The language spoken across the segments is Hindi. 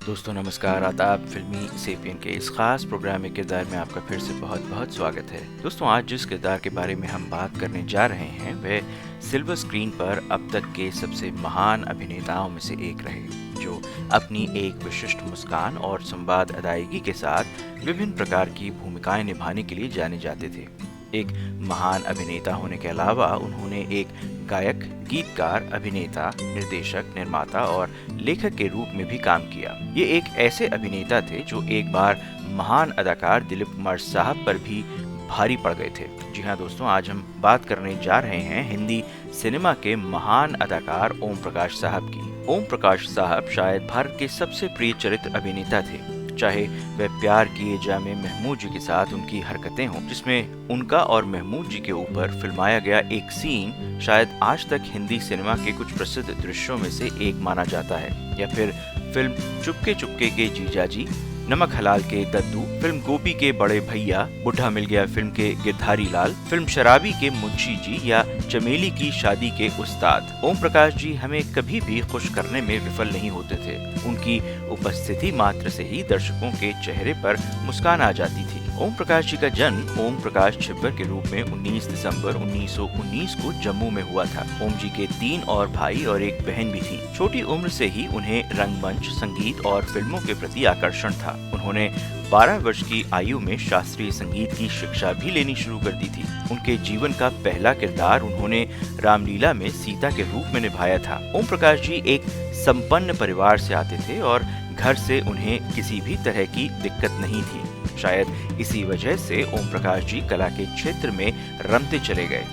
दोस्तों नमस्कार, आदाब। फिल्मी सेपियन के इस खास प्रोग्राम में किरदार में आपका फिर से बहुत बहुत स्वागत है। दोस्तों, आज जिस किरदार के बारे में हम बात करने जा रहे हैं वह सिल्वर स्क्रीन पर अब तक के सबसे महान अभिनेताओं में से एक रहे, जो अपनी एक विशिष्ट मुस्कान और संवाद अदायगी के साथ विभिन्न प्रकार की भूमिकाएं निभाने के लिए जाने जाते थे। एक महान अभिनेता होने के अलावा उन्होंने एक गायक, गीतकार, अभिनेता, निर्देशक, निर्माता और लेखक के रूप में भी काम किया। ये एक ऐसे अभिनेता थे जो एक बार महान अदाकार दिलीप कुमार साहब पर भी भारी पड़ गए थे। जी हाँ दोस्तों, आज हम बात करने जा रहे हैं हिंदी सिनेमा के महान अदाकार ओम प्रकाश साहब की। ओम प्रकाश साहब शायद भारत के सबसे प्रिय चरित्र अभिनेता थे। चाहे वह प्यार किए जा में महमूद जी के साथ उनकी हरकतें हों, जिसमें उनका और महमूद जी के ऊपर फिल्माया गया एक सीन शायद आज तक हिंदी सिनेमा के कुछ प्रसिद्ध दृश्यों में से एक माना जाता है, या फिर फिल्म चुपके चुपके के जीजा जी, नमक हलाल के दद्दू, फिल्म गोपी के बड़े भैया, बुढ़ा मिल गया फिल्म के गिरधारी लाल, फिल्म शराबी के मुंशी जी या चमेली की शादी के उस्ताद। ओम प्रकाश जी हमें कभी भी खुश करने में विफल नहीं होते थे। उनकी उपस्थिति मात्र से ही दर्शकों के चेहरे पर मुस्कान आ जाती थी। ओम प्रकाश जी का जन्म ओम प्रकाश छिब्बर के रूप में 19 दिसंबर 1919 को जम्मू में हुआ था। ओम जी के 3 और भाई और एक बहन भी थी। छोटी उम्र से ही उन्हें रंगमंच, संगीत और फिल्मों के प्रति आकर्षण था। उन्होंने 12 वर्ष की आयु में शास्त्रीय संगीत की शिक्षा भी लेनी शुरू कर दी थी। उनके जीवन का पहला किरदार उन्होंने रामलीला में सीता के रूप में निभाया था। ओम प्रकाश जी एक संपन्न परिवार से आते थे और घर से उन्हें किसी भी तरह की दिक्कत नहीं थी। शायद इसी वजह से ओम प्रकाश जी कला के क्षेत्र में रमते चले गए।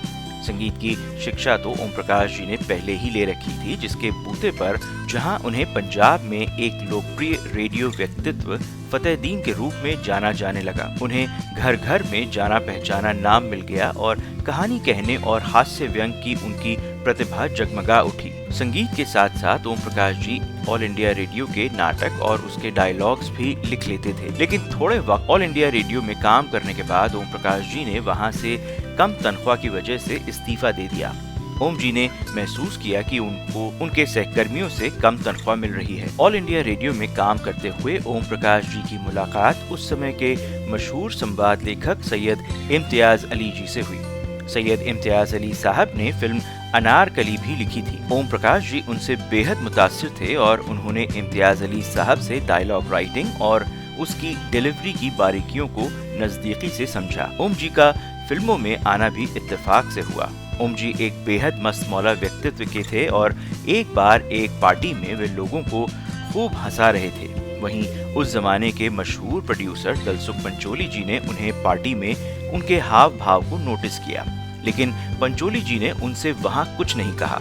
संगीत की शिक्षा तो ओम प्रकाश जी ने पहले ही ले रखी थी, जिसके बूते पर जहां उन्हें पंजाब में एक लोकप्रिय रेडियो व्यक्तित्व फतेहदीन के रूप में जाना जाने लगा। उन्हें घर घर में जाना पहचाना नाम मिल गया और कहानी कहने और हास्य व्यंग की उनकी प्रतिभा जगमगा उठी। संगीत के साथ साथ Om Prakash ji all India radio के नाटक और उसके डायलॉग्स भी लिख लेते थे। लेकिन थोड़े वक्त ऑल इंडिया रेडियो में काम करने के बाद ओम प्रकाश जी ने वहां से कम तनख्वाह की वजह से इस्तीफा दे दिया। ओम जी ने महसूस किया कि उनको उनके सहकर्मियों से कम तनख्वाह मिल रही है। ऑल इंडिया रेडियो में काम करते हुए ओम प्रकाश जी की मुलाकात उस समय के मशहूर संवाद लेखक सैयद इम्तियाज अली जी से हुई। सैयद इम्तियाज अली साहब ने फिल्म अनारकली भी लिखी थी। ओम प्रकाश जी उनसे बेहद मुतासिर थे और उन्होंने इम्तियाज अली साहब से डायलॉग राइटिंग और उसकी डिलीवरी की बारीकियों को नजदीकी से समझा। ओम जी का फिल्मों में आना भी इत्तेफाक से हुआ। ओम जी एक बेहद मस्त मौला व्यक्तित्व के थे और एक बार एक पार्टी में वे लोगों को खूब हंसा रहे थे। वहीं उस जमाने के मशहूर प्रोड्यूसर दलसुख पंचोली जी ने उन्हें पार्टी में उनके हाव भाव को नोटिस किया, लेकिन पंचोली जी ने उनसे वहां कुछ नहीं कहा।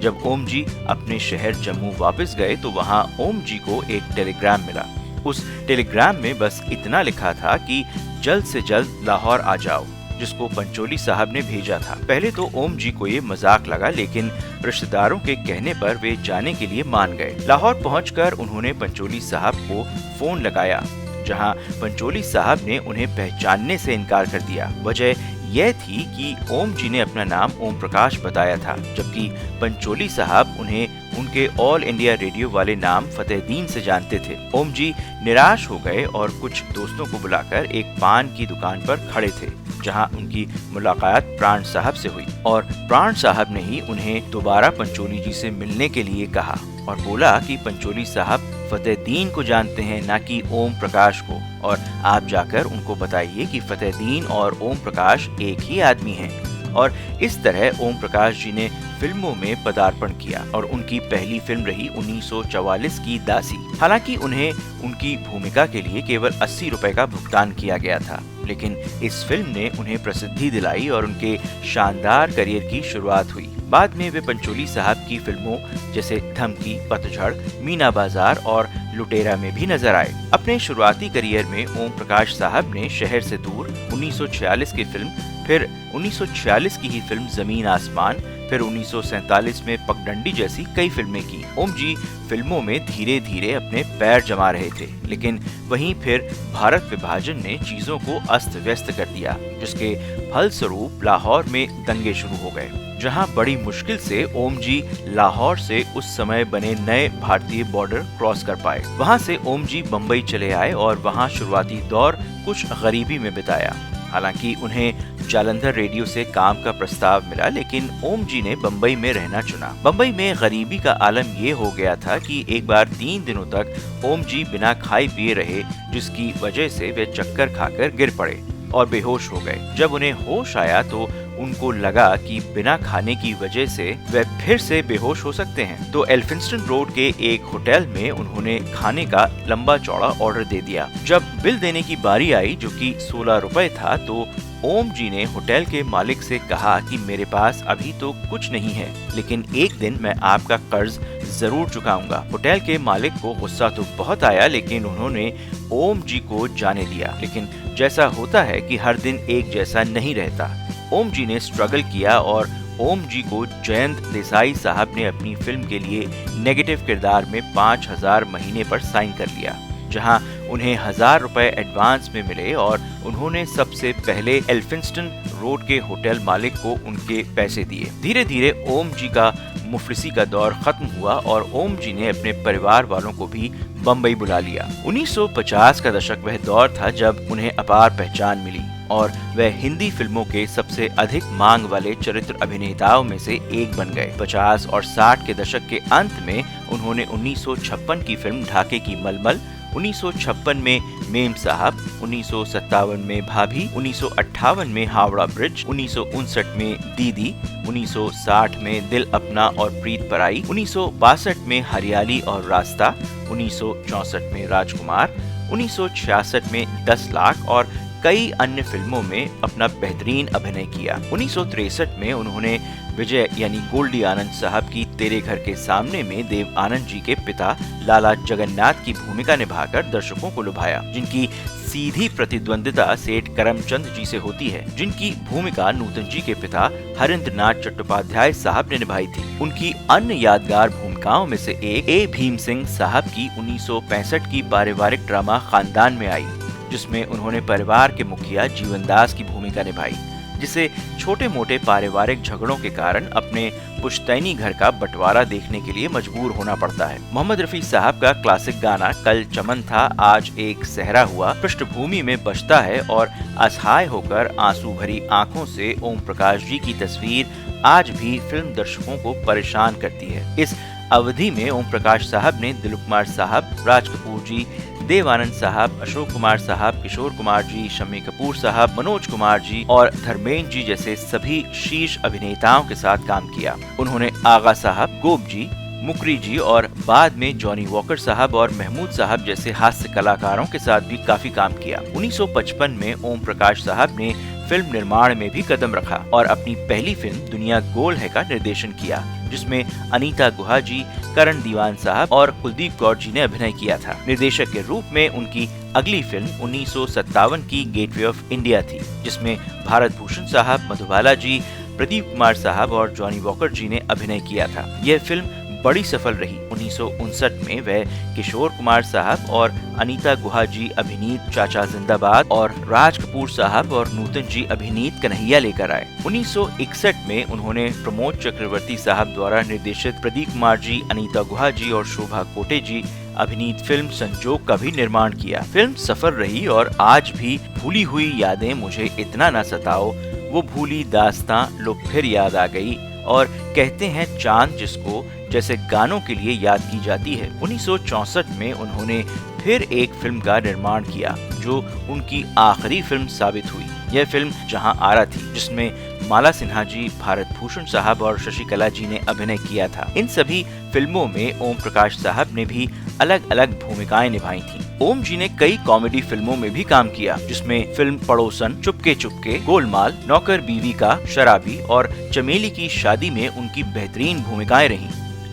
जब ओम जी अपने शहर जम्मू वापस गए तो वहां ओम जी को एक टेलीग्राम मिला। उस टेलीग्राम में बस इतना लिखा था कि जल्द से जल्द लाहौर आ जाओ, जिसको पंचोली साहब ने भेजा था। पहले तो ओम जी को ये मजाक लगा, लेकिन रिश्तेदारों के कहने पर वे जाने के लिए मान गए। लाहौर पहुंचकर उन्होंने पंचोली साहब को फोन लगाया, जहां पंचोली साहब ने उन्हें पहचानने से इनकार कर दिया। वजह यह थी कि ओम जी ने अपना नाम ओम प्रकाश बताया था, जबकि पंचोली साहब उन्हें उनके ऑल इंडिया रेडियो वाले नाम फतेहदीन से जानते थे। ओम जी निराश हो गए और कुछ दोस्तों को बुलाकर एक पान की दुकान पर खड़े थे, जहां उनकी मुलाकात प्राण साहब से हुई और प्राण साहब ने ही उन्हें दोबारा पंचोली जी से मिलने के लिए कहा और बोला कि पंचोली साहब फतेहदीन को जानते हैं, ना कि ओम प्रकाश को, और आप जाकर उनको बताइए कि फतेहदीन और ओम प्रकाश एक ही आदमी हैं। और इस तरह ओम प्रकाश जी ने फिल्मों में पदार्पण किया और उनकी पहली फिल्म रही 1944 की दासी। हालांकि उन्हें उनकी भूमिका के लिए केवल 80 रुपए का भुगतान किया गया था, लेकिन इस फिल्म ने उन्हें प्रसिद्धि दिलाई और उनके शानदार करियर की शुरुआत हुई। बाद में वे पंचोली साहब की फिल्मों जैसे धमकी, पतझड़, मीना बाजार और लुटेरा में भी नजर आए। अपने शुरुआती करियर में ओम प्रकाश साहब ने शहर से दूर 1946 की फिल्म, फिर 1946 की ही फिल्म जमीन आसमान, फिर 1947 में पगडंडी जैसी कई फिल्में की। ओम जी फिल्मों में धीरे धीरे अपने पैर जमा रहे थे, लेकिन वहीं फिर भारत विभाजन ने चीजों को अस्त व्यस्त कर दिया, जिसके फलस्वरूप लाहौर में दंगे शुरू हो गए, जहां बड़ी मुश्किल से ओम जी लाहौर से उस समय बने नए भारतीय बॉर्डर क्रॉस कर पाए। वहां से ओम जी बम्बई चले आए और वहां शुरुआती दौर कुछ गरीबी में बिताया। हालांकि उन्हें जालंधर रेडियो से काम का प्रस्ताव मिला, लेकिन ओम जी ने बम्बई में रहना चुना। बम्बई में गरीबी का आलम ये हो गया था कि एक बार 3 दिनों तक ओम जी बिना खाए पिए रहे, जिसकी वजह से वे चक्कर खाकर गिर पड़े और बेहोश हो गए। जब उन्हें होश आया तो उनको लगा कि बिना खाने की वजह से वे फिर से बेहोश हो सकते हैं, तो एल्फिंस्टन रोड के एक होटल में उन्होंने खाने का लंबा चौड़ा ऑर्डर दे दिया। जब बिल देने की बारी आई, जो कि 16 रुपए था, तो ओम जी ने होटल के मालिक से कहा कि मेरे पास अभी तो कुछ नहीं है, लेकिन एक दिन मैं आपका कर्ज जरूर चुकाऊंगा। होटल के मालिक को गुस्सा तो बहुत आया, लेकिन उन्होंने ओम जी को जाने दिया। लेकिन जैसा होता है कि हर दिन एक जैसा नहीं रहता, ओम जी ने स्ट्रगल किया और ओम जी को जयंत देसाई साहब ने अपनी फिल्म के लिए नेगेटिव किरदार में 5000 महीने पर साइन कर लिया, जहां उन्हें 1000 रुपए एडवांस में मिले और उन्होंने सबसे पहले एल्फिंस्टन रोड के होटल मालिक को उनके पैसे दिए। धीरे धीरे ओम जी का मुफलिसी का दौर खत्म हुआ और ओम जी ने अपने परिवार वालों को भी बम्बई बुला लिया। 1950 का दशक वह दौर था जब उन्हें अपार पहचान मिली और वह हिंदी फिल्मों के सबसे अधिक मांग वाले चरित्र अभिनेताओं में से एक बन गए। 50 और 60 के दशक के अंत में उन्होंने 1956 की फिल्म ढाके की मलमल, 1956 में मेम साहब, 1957 में भाभी, 1958 में हावड़ा ब्रिज, 1959 में दीदी, 1960 में दिल अपना और प्रीत पराई, 1962 में हरियाली और रास्ता, 1964 में राजकुमार, 1966 में 10 लाख और कई अन्य फिल्मों में अपना बेहतरीन अभिनय किया। 1963 में उन्होंने विजय यानी गोल्डी आनंद साहब की तेरे घर के सामने में देव आनंद जी के पिता लाला जगन्नाथ की भूमिका निभाकर दर्शकों को लुभाया, जिनकी सीधी प्रतिद्वंदिता सेठ करमचंद जी से होती है, जिनकी भूमिका नूतन जी के पिता हरिंद्र नाथ चट्टोपाध्याय साहब ने निभाई थी। उनकी अन्य यादगार भूमिकाओं में से एक ए भीम सिंह साहब की 1965 की पारिवारिक ड्रामा खानदान में आई, जिसमें उन्होंने परिवार के मुखिया जीवनदास की भूमिका निभाई, जिसे छोटे मोटे पारिवारिक झगड़ों के कारण अपने पुश्तैनी घर का बंटवारा देखने के लिए मजबूर होना पड़ता है। मोहम्मद रफी साहब का क्लासिक गाना कल चमन था आज एक सहरा हुआ पृष्ठभूमि में बजता है और असहाय होकर आंसू भरी आंखों से ओम प्रकाश जी की तस्वीर आज भी फिल्म दर्शकों को परेशान करती है। इस अवधि में ओम प्रकाश साहब ने दिलीप कुमार साहब, राज कपूर जी, देव आनंद साहब, अशोक कुमार साहब, किशोर कुमार जी, शम्मी कपूर साहब, मनोज कुमार जी और धर्मेंद्र जी जैसे सभी शीर्ष अभिनेताओं के साथ काम किया। उन्होंने आगा साहब, गोप जी, मुकरी जी और बाद में जॉनी वॉकर साहब और महमूद साहब जैसे हास्य कलाकारों के साथ भी काफी काम किया। 1955 में ओम प्रकाश साहब ने फिल्म निर्माण में भी कदम रखा और अपनी पहली फिल्म दुनिया गोल है का निर्देशन किया, जिसमें अनीता गुहा जी, करण दीवान साहब और कुलदीप कौर जी ने अभिनय किया था। निर्देशक के रूप में उनकी अगली फिल्म 1957 की गेटवे ऑफ इंडिया थी, जिसमें भारत भूषण साहब, मधुबाला जी, प्रदीप कुमार साहब और जॉनी वॉकर जी ने अभिनय किया था। यह फिल्म बड़ी सफल रही। 1959 में वह किशोर कुमार साहब और अनीता गुहा जी अभिनीत चाचा जिंदाबाद और राज कपूर साहब और नूतन जी अभिनीत कन्हैया लेकर आए। 1961 में उन्होंने प्रमोद चक्रवर्ती साहब द्वारा निर्देशित प्रदीप कुमार जी, अनीता गुहा जी और शोभा कोटे जी अभिनीत फिल्म संजोग का भी निर्माण किया। फिल्म सफल रही और आज भी भूली हुई यादें मुझे इतना न सताओ, वो भूली दास्तां लो फिर याद आ गई और कहते हैं चांद जिसको जैसे गानों के लिए याद की जाती है। 1964 में उन्होंने फिर एक फिल्म का निर्माण किया जो उनकी आखिरी फिल्म साबित हुई। यह फिल्म जहां आरा थी, जिसमें माला सिन्हा जी, भारत भूषण साहब और शशिकला जी ने अभिनय किया था। इन सभी फिल्मों में ओम प्रकाश साहब ने भी अलग अलग भूमिकाएं निभाई थीं। ओम जी ने कई कॉमेडी फिल्मों में भी काम किया, जिसमें फिल्म पड़ोसन, चुपके चुपके, गोलमाल, नौकर बीवी का, शराबी और चमेली की शादी में उनकी बेहतरीन भूमिकाएं रहीं।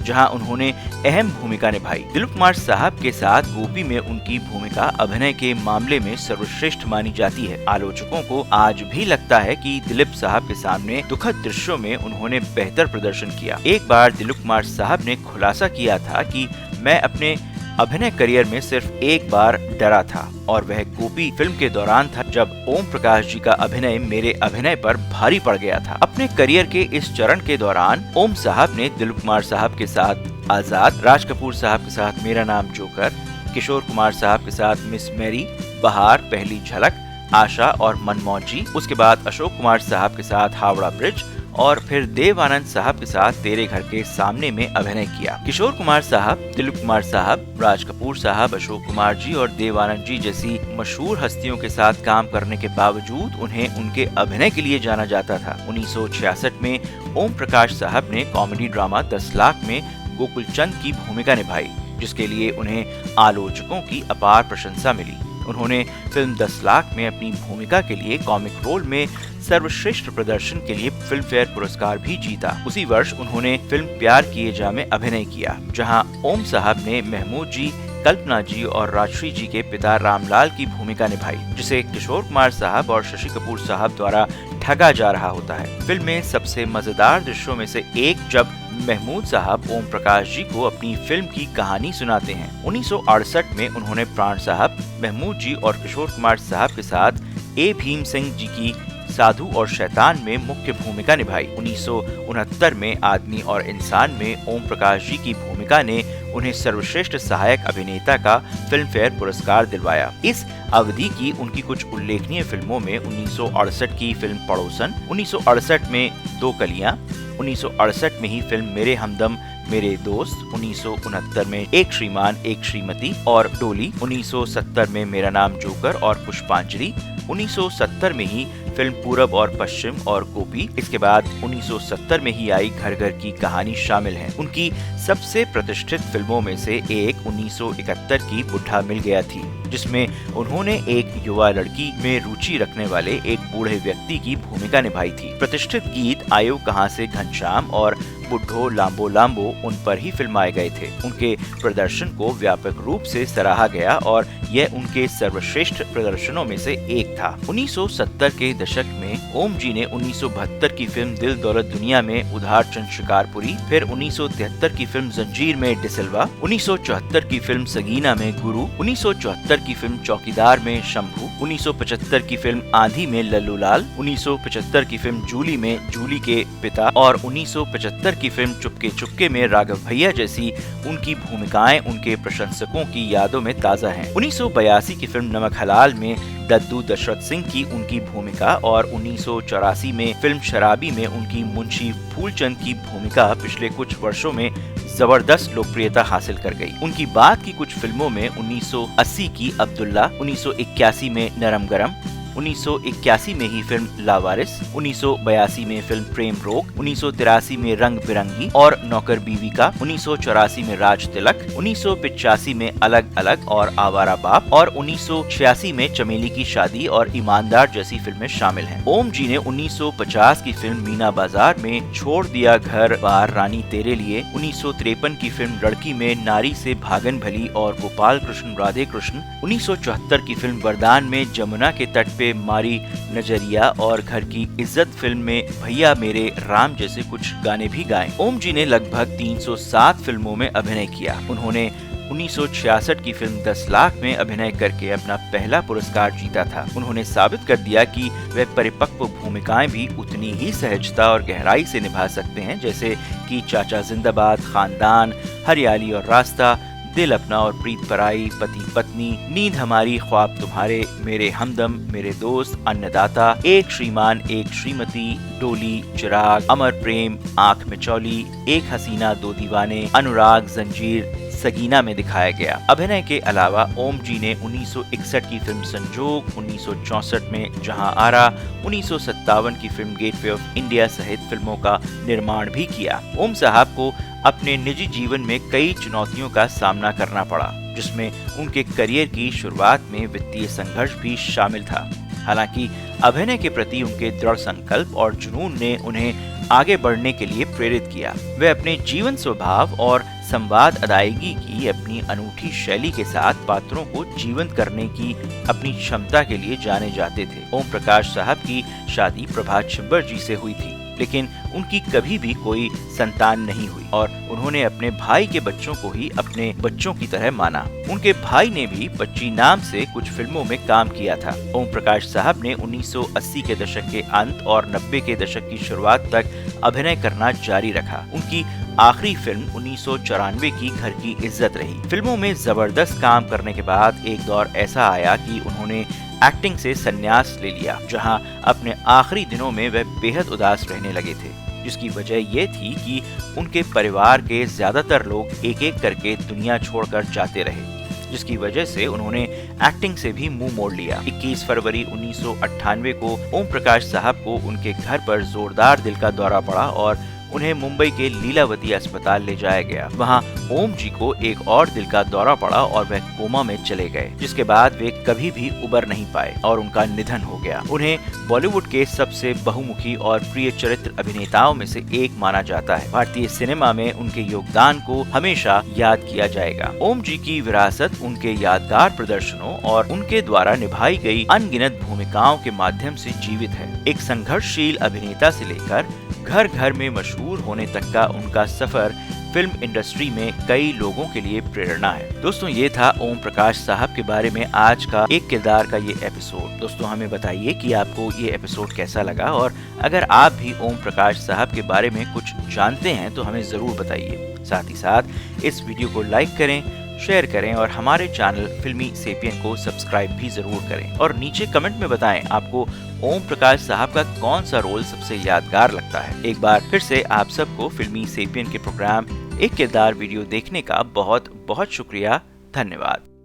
जहां उन्होंने अहम भूमिका निभाई। दिलीप कुमार साहब के साथ गोपी में उनकी भूमिका अभिनय के मामले में सर्वश्रेष्ठ मानी जाती है। आलोचकों को आज भी लगता है कि दिलीप साहब के सामने दुखद दृश्यों में उन्होंने बेहतर प्रदर्शन किया। एक बार दिलीप कुमार साहब ने खुलासा किया था कि मैं अपने अभिनय करियर में सिर्फ एक बार डरा था और वह गोपी फिल्म के दौरान था, जब ओम प्रकाश जी का अभिनय मेरे अभिनय पर भारी पड़ गया था। अपने करियर के इस चरण के दौरान ओम साहब ने दिलीप कुमार साहब के साथ आजाद, राज कपूर साहब के साथ मेरा नाम जोकर, किशोर कुमार साहब के साथ मिस मैरी, बहार, पहली झलक, आशा और मनमौजी, उसके बाद अशोक कुमार साहब के साथ हावड़ा ब्रिज और फिर देव आनंद साहब के साथ तेरे घर के सामने में अभिनय किया। किशोर कुमार साहब, दिलीप कुमार साहब, राज कपूर साहब, अशोक कुमार जी और देव आनंद जी जैसी मशहूर हस्तियों के साथ काम करने के बावजूद उन्हें उनके अभिनय के लिए जाना जाता था। 1966 में ओम प्रकाश साहब ने कॉमेडी ड्रामा 10 लाख में गोकुल चंद की भूमिका निभाई, जिसके लिए उन्हें आलोचकों की अपार प्रशंसा मिली। उन्होंने फिल्म 10 लाख में अपनी भूमिका के लिए कॉमिक रोल में सर्वश्रेष्ठ प्रदर्शन के लिए फिल्म फेयर पुरस्कार भी जीता। उसी वर्ष उन्होंने फिल्म प्यार किए जा में अभिनय किया, जहां ओम साहब ने महमूद जी, कल्पना जी और राजश्री जी के पिता रामलाल की भूमिका निभाई, जिसे किशोर कुमार साहब और शशि कपूर साहब द्वारा ठगा जा रहा होता है। फिल्म में सबसे मजेदार दृश्यों में से एक जब महमूद साहब ओम प्रकाश जी को अपनी फिल्म की कहानी सुनाते हैं। 1968 में उन्होंने प्राण साहब, महमूद जी और किशोर कुमार साहब के साथ ए भीम सिंह जी की साधु और शैतान में मुख्य भूमिका निभाई। 1969 में आदमी और इंसान में ओम प्रकाश जी की भूमिका ने उन्हें सर्वश्रेष्ठ सहायक अभिनेता का फिल्म फेयर पुरस्कार दिलवाया। इस अवधि की उनकी कुछ उल्लेखनीय फिल्मों में 1968 की फिल्म पड़ोसन, 1968 में दो कलियां, 1968 में ही फिल्म मेरे हमदम मेरे दोस्त, 1969 में एक श्रीमान एक श्रीमती और डोली, 1970 में मेरा नाम जोकर और पुष्पांजलि, 1970 में ही फिल्म पूरब और पश्चिम और गोपी। इसके बाद 1970 में ही आई घर घर की कहानी शामिल है। उनकी सबसे प्रतिष्ठित फिल्मों में से एक 1971 की बुढ़ा मिल गया थी, जिसमें उन्होंने एक युवा लड़की में रुचि रखने वाले एक बूढ़े व्यक्ति की भूमिका निभाई थी। प्रतिष्ठित गीत आयो कहां से घनश्याम और बुढ़ो लांबो लांबो उन पर ही फिल्माए गए थे। उनके प्रदर्शन को व्यापक रूप से सराहा गया और यह उनके सर्वश्रेष्ठ प्रदर्शनों में से एक था। 1970 के दशक में ओम जी ने 1972 की फिल्म दिल दौलत दुनिया में उधार चंद शिकारपुरी, फिर 1973 की फिल्म जंजीर में डिसिल्वा, 1974 की फिल्म सगीना में गुरु, 1974 की फिल्म चौकीदार में शंभू, 1975 की फिल्म आंधी में लल्लू लाल, 1975 की फिल्म जूली में जूली के पिता और 1975 की फिल्म चुपके चुपके में राघव भैया जैसी उनकी भूमिकाएं उनके प्रशंसकों की यादों में ताज़ा हैं। 1982 की फिल्म नमक हलाल में दद्दू दशरथ सिंह की उनकी भूमिका और 1984 में फिल्म शराबी में उनकी मुंशी फूलचंद की भूमिका पिछले कुछ वर्षों में जबरदस्त लोकप्रियता हासिल कर गई। उनकी बाद की कुछ फिल्मों में 1980 की अब्दुल्ला, 1981 में नरम गरम, 1981 में ही फिल्म लावारिस, 1982 में फिल्म प्रेम रोग, 1983 में रंग बिरंगी और नौकर बीवी का, 1984 में राज तिलक, 1985 में अलग अलग और आवारा बाप और 1986 में चमेली की शादी और ईमानदार जैसी फिल्में शामिल हैं। ओम जी ने 1950 की फिल्म मीना बाजार में छोड़ दिया घर बार रानी तेरे लिए, 1953 की फिल्म लड़की में नारी से भागन भली और गोपाल कृष्ण राधे कृष्ण, 1974 की फिल्म वरदान में जमुना के तट पे मारी नजरिया और घर की इज्जत फिल्म में भैया मेरे राम जैसे कुछ गाने भी गाए। ओम जी ने लगभग 307 फिल्मों में अभिनय किया। उन्होंने 1966 की फिल्म 10 लाख में अभिनय करके अपना पहला पुरस्कार जीता था। उन्होंने साबित कर दिया कि वह परिपक्व भूमिकाएं भी उतनी ही सहजता और गहराई से निभा सकते हैं, जैसे कि चाचा जिंदाबाद, खानदान, हरियाली और रास्ता, दिल अपना और प्रीत पराई, पति पत्नी, नींद हमारी, ख्वाब तुम्हारे, मेरे हमदम मेरे दोस्त, अन्नदाता, एक श्रीमान एक श्रीमती, डोली, चिराग, अमर प्रेम, आंख में चौली, एक हसीना दो दीवाने, अनुराग, जंजीर, सगीना में दिखाया गया। अभिनय के अलावा ओम जी ने 1961 की फिल्म संजोग, 1964 में जहां आरा, 1957 की फिल्म गेटवे ऑफ इंडिया सहित फिल्मों का निर्माण भी किया। ओम साहब को अपने निजी जीवन में कई चुनौतियों का सामना करना पड़ा, जिसमें उनके करियर की शुरुआत में वित्तीय संघर्ष भी शामिल था। हालांकि अभिनय के प्रति उनके दृढ़ संकल्प और जुनून ने उन्हें आगे बढ़ने के लिए प्रेरित किया। वे अपने जीवन स्वभाव और संवाद अदायगी की अपनी अनूठी शैली के साथ पात्रों को जीवंत करने की अपनी क्षमता के लिए जाने जाते थे। ओम प्रकाश साहब की शादी प्रभात छिब्बर जी से हुई थी, लेकिन उनकी कभी भी कोई संतान नहीं हुई और उन्होंने अपने भाई के बच्चों को ही अपने बच्चों की तरह माना। उनके भाई ने भी बच्ची नाम से कुछ फिल्मों में काम किया था। ओम प्रकाश साहब ने 1980 के दशक के अंत और 90 के दशक की शुरुआत तक अभिनय करना जारी रखा। उनकी आखिरी फिल्म 1994 की घर की इज्जत रही। फिल्मों में जबरदस्त काम करने के बाद एक दौर ऐसा आया कि उन्होंने एक्टिंग से संन्यास ले लिया, जहां अपने आखिरी दिनों में वह बेहद उदास रहने लगे थे, जिसकी वजह यह थी कि उनके परिवार के ज्यादातर लोग एक एक करके दुनिया छोड़कर जाते रहे, जिसकी वजह से उन्होंने एक्टिंग से भी मुंह मोड़ लिया। 21 फरवरी 1998 को ओम प्रकाश साहब को उनके घर पर जोरदार दिल का दौरा पड़ा और उन्हें मुंबई के लीलावती अस्पताल ले जाया गया। वहां ओम जी को एक और दिल का दौरा पड़ा और वह कोमा में चले गए, जिसके बाद वे कभी भी उबर नहीं पाए और उनका निधन हो गया। उन्हें बॉलीवुड के सबसे बहुमुखी और प्रिय चरित्र अभिनेताओं में से एक माना जाता है। भारतीय सिनेमा में उनके योगदान को हमेशा याद किया जाएगा। ओम जी की विरासत उनके यादगार प्रदर्शनों और उनके द्वारा निभाई गई अनगिनत भूमिकाओं के माध्यम से जीवित है। एक संघर्षशील अभिनेता से लेकर घर घर में मशहूर होने तक का उनका सफर फिल्म इंडस्ट्री में कई लोगों के लिए प्रेरणा है। दोस्तों, ये था ओम प्रकाश साहब के बारे में आज का एक किरदार का ये एपिसोड। दोस्तों, हमें बताइए कि आपको ये एपिसोड कैसा लगा और अगर आप भी ओम प्रकाश साहब के बारे में कुछ जानते हैं तो हमें जरूर बताइए। साथ ही साथ इस वीडियो को लाइक करें, शेयर करें और हमारे चैनल फिल्मी सेपियन को सब्सक्राइब भी जरूर करें और नीचे कमेंट में बताएं आपको ओम प्रकाश साहब का कौन सा रोल सबसे यादगार लगता है। एक बार फिर से आप सबको फिल्मी सेपियन के प्रोग्राम एक किरदार वीडियो देखने का बहुत बहुत शुक्रिया। धन्यवाद।